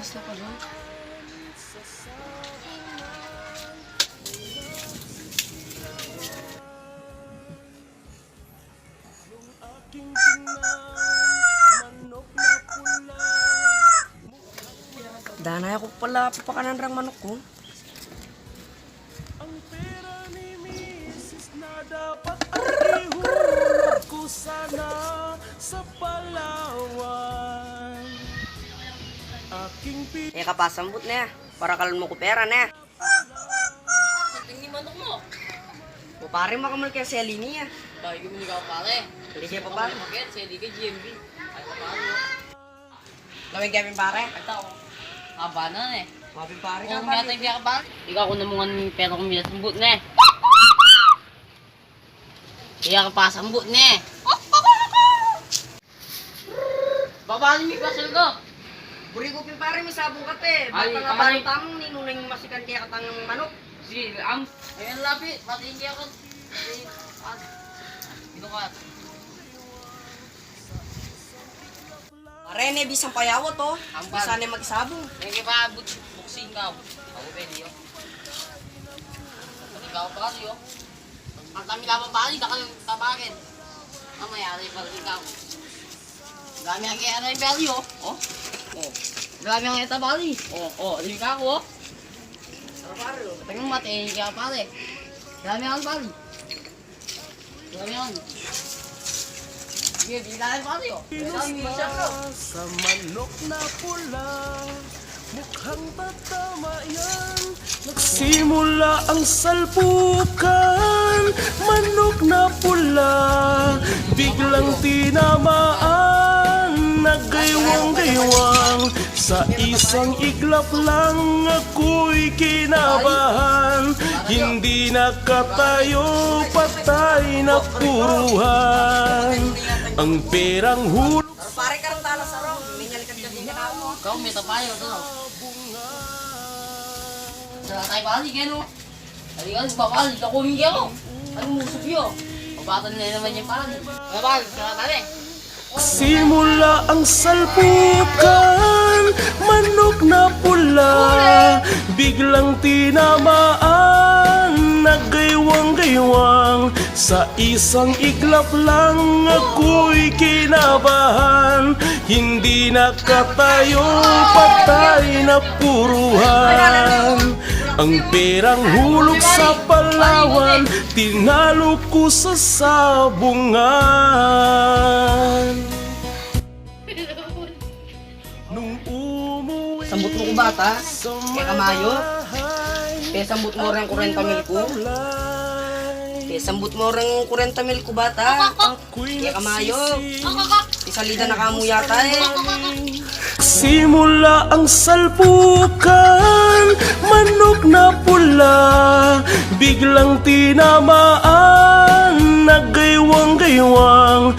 Oras na pala. Danay ako pala papakanan rang manok ko. Ang pera ni Mrs. na dapat ang ihulog ko sana sa Palawan. Aking Kapasambot na para kalon mo ko pera na. Tingin manok mo. O pare makamal kaya sa linya. Dahil kami ikaw pare. Hindi siya pa pare. Bakit? Siya di ka GMB. Ay paano? Lawing kami pare. Ay tao. Haba na eh. Mabing pare ka Kung pare. yata yung biya ka pare. Ikaw ko namungan ng pera kong minasambut na eh. Kaya ka pa sambut na eh. Babali mi pasal ko. Buri ko pare may sabong ka te. Ay, Bata nga ay. parang tamong ninunang masikan kaya katangang manok. Sige, ayun lapit. Pati hindi ako. Ito ka. Pare ne bisang payawo to. Ambal. Bisa ne magsabong. Hindi pa buksing ka. Ako pwede yun. Ikaw pa kasi yun. Ang dami ka pa bali, ka kang tabakin. Mamaya, rin pa rin ikaw. Dami ang kaya na yung value, oh. Oh. Dami ang kaya tabali. Rin ka ako, oh. Pare. Tingnan mo, tingin ka pare. Dami ang bali. Dami ang. Sige, bilahin pare, oh. Dami ang siya, bro. sa manok na pula, mukhang tatama yan. Nagsimula ang salpukan, manok na pula, biglang tinamaan, naggaywang-gaywang. Sa isang iglap lang ako'y kinabahan, hindi nakatayo, patay na puruhan. Ang perang hulog Pare ka rin tala sa ro. May nyalikan ka din na ako. Kau may tapayo, ito. Sa tayo bali, gano? Hindi ka, babali, kakuhin ka ako. Ano musok yun? Pabatan na naman yung pala. Babali, sa tayo. simula ang salpukan, manok na pula, biglang tinamaan, naggaywang-gaywang. Sa isang iglap lang ako'y kinabahan, hindi nakatayo, patay na puruhan. Ang perang hulog sa Palawan, tinalo ko sa sabungan. Nung umuwi Sambot mo ko bata. sa Kaya kamayo. bahay, Kaya sambot mo rin 40 mil ko. Kaya sambot mo rin 40 mil ko bata. ako'y Kaya kamayo. nagsisisi. Isalida na kamo yata eh. Simula ang salpukan, manok na pula, biglang tinamaan, naggaywang-gaywang.